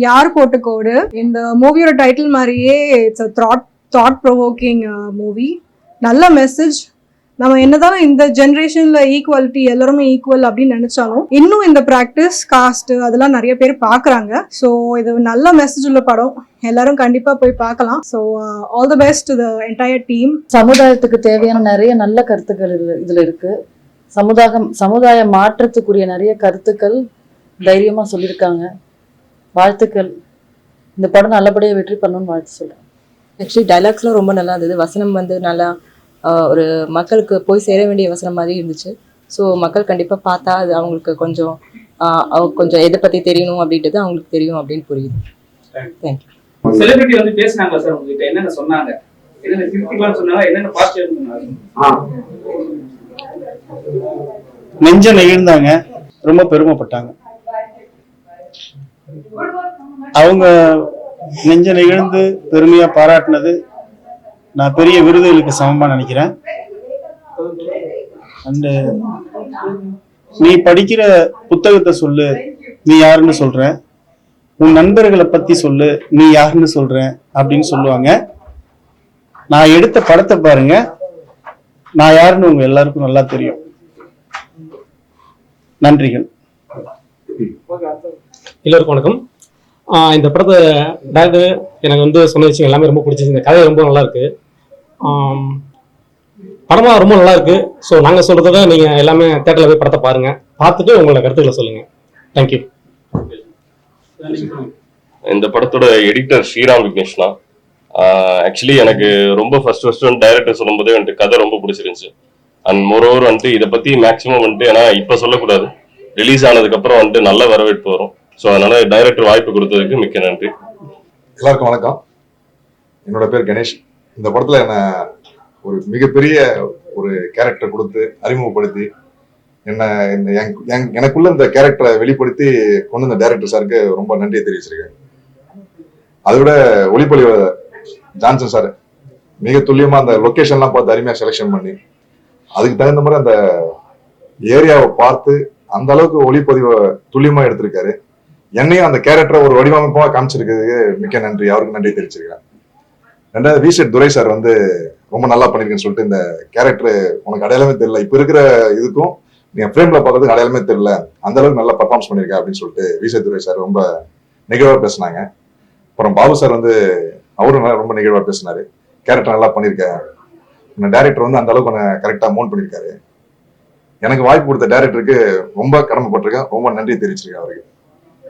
யார் போட்ட கோடு இந்த மூவியோட டைட்டில் மாதிரியே இட்ஸ் தாட் ப்ரொவோக்கிங் மூவி. நல்ல மெசேஜ். நம்ம என்னதான் இந்த ஜென்ரேஷன்ல ஈக்குவாலிட்டி எல்லாருமே ஈக்குவல் அப்படின்னு நினைச்சாலும் இன்னும் இந்த பிராக்டிஸ் காஸ்ட் அதெல்லாம் நிறைய பேர் பாக்குறாங்க. ஸோ இது நல்ல மெசேஜ் உள்ள படம், எல்லாரும் கண்டிப்பா போய் பார்க்கலாம். So all the best to the entire team. சமுதாயத்துக்கு தேவையான நிறைய நல்ல கருத்துக்கள் இதுல இருக்கு. சமுதாய மாற்றத்துக்குரிய நிறைய கருத்துக்கள் தைரியமா சொல்லியிருக்காங்க. வாழ்த்துக்கள். இந்த படம் நல்லபடியாக வெற்றி பண்ணணும்னு வாழ்த்து சொல்றேன். ஆக்சுவலி டைலாக்ஸ்லாம் ரொம்ப நல்லா இருந்தது. வசனம் நல்லா ஒரு மக்களுக்கு போய் சேர வேண்டிய வசனம் மாதிரி இருந்துச்சு. ஸோ மக்கள் கண்டிப்பாக பார்த்தா அது அவங்களுக்கு கொஞ்சம் எதை பற்றி தெரியணும் அப்படின்றது அவங்களுக்கு தெரியும் அப்படின்னு புரியுது. தேங்க்யூ. செலிபிரிட்டி வந்து பேசினாங்க சார், உங்ககிட்ட என்னென்ன சொன்னாங்க? என்னென்ன கிரிட்டிக்கலா சொன்னாங்க, என்னென்ன பாசிட்டிவ் சொன்னாங்க? நெஞ்ச நெகிழ்ந்தாங்க, ரொம்ப பெருமைப்பட்டாங்க. அவங்க நெஞ்ச நெகிழ்ந்து பெருமையா பாராட்டினது நான் பெரிய விருதுகளுக்கு சமமா நினைக்கிறேன். அண்ட் நீ படிக்கிற புத்தகத்தை சொல்லு, நீ யாருன்னு சொல்ற, உன் நண்பர்களை பத்தி சொல்லு, நீ யாருன்னு சொல்ற அப்படின்னு சொல்லுவாங்க. நான் எடுத்த படத்தை பாருங்க, நான் யாருன்னு உங்க எல்லாருக்கும் நல்லா தெரியும். நன்றிகள். எல்லோருக்கும் வணக்கம். இந்த படத்தை டேரக்டர் எனக்கு வந்து சொன்ன விஷயம் எல்லாமே ரொம்ப பிடிச்சிச்சு. இந்த கதை ரொம்ப நல்லா இருக்கு, படமாக ரொம்ப நல்லா இருக்கு. ஸோ நாங்கள் சொல்றதை நீங்கள் எல்லாமே தேட்டரில் போய் படத்தை பாருங்க, பார்த்துட்டு உங்களோட கருத்துக்களை சொல்லுங்க. தேங்க்யூ. இந்த படத்தோட எடிட்டர் ஸ்ரீராம் விக்னேஷ்னா. ஆக்சுவலி எனக்கு ரொம்ப ஃபர்ஸ்ட் டைரக்டர் சொல்லும்போதே வந்துட்டு கதை ரொம்ப பிடிச்சிருந்துச்சு. அண்ட் மோரோவர் வந்துட்டு இதை பற்றி மேக்ஸிமம் வந்துட்டு ஏன்னா இப்போ சொல்லக்கூடாது, ரிலீஸ் ஆனதுக்கப்புறம் வந்துட்டு நல்ல வரவேற்பு வரும். ஸோ அதனால டைரக்டர் வாய்ப்பு கொடுத்ததுக்கு மிக்க நன்றி. எல்லாருக்கும் வணக்கம். என்னோட பேர் கணேஷ். இந்த படத்துல என்ன ஒரு மிகப்பெரிய ஒரு கேரக்டர் கொடுத்து அறிமுகப்படுத்தி எனக்குள்ள இந்த கேரக்டரை வெளிப்படுத்தி கொண்டு வந்த டைரக்டர் சாருக்கு ரொம்ப நன்றியை தெரிவிச்சிருக்கேன். அதை விட ஒளிப்பொலிவு ஜான்சன் சார் மிக துல்லியமா அந்த லொக்கேஷன்லாம் பார்த்து அருமையா செலெக்ஷன் பண்ணி அதுக்கு தகுந்த மாதிரி அந்த ஏரியாவை பார்த்து அந்த அளவுக்கு ஒளிப்பதிவை துல்லியமா எடுத்திருக்காரு. என்னையும் அந்த கேரக்டரை ஒரு வடிவமைப்பா காமிச்சிருக்கிறதுக்கு மிக்க நன்றி, அவருக்கு நன்றி தெரிவிச்சிருக்கேன். ரெண்டாவது விசெட் துரை சார் வந்து ரொம்ப நல்லா பண்ணிருக்கேன்னு சொல்லிட்டு, இந்த கேரக்டர் உனக்கு அடையாளமே தெரியல, இப்ப இருக்கிற இதுக்கும் நீங்க ஃப்ரேம்ல பார்க்கறதுக்கு அடையாளமே தெரியல, அந்த அளவுக்கு நல்லா பர்ஃபார்மன்ஸ் பண்ணிருக்கேன் அப்படின்னு சொல்லிட்டு விசெட் துரை சார் ரொம்ப நெகிழ்வா பேசினாங்க. அப்புறம் பாபு சார் வந்து அவரும் ரொம்ப நெகிழ்வா பேசினாரு. கேரக்டர் நல்லா பண்ணிருக்கேன், டைரக்டர் வந்து அந்த அளவுக்கு கரெக்டா மோன் பண்ணிருக்காரு. எனக்கு வாய்ப்பு கொடுத்த டைரக்டருக்கு ரொம்ப கடமைப்பட்டிருக்கேன், ரொம்ப நன்றி தெரிவிச்சிருக்கேன் அவருக்கு.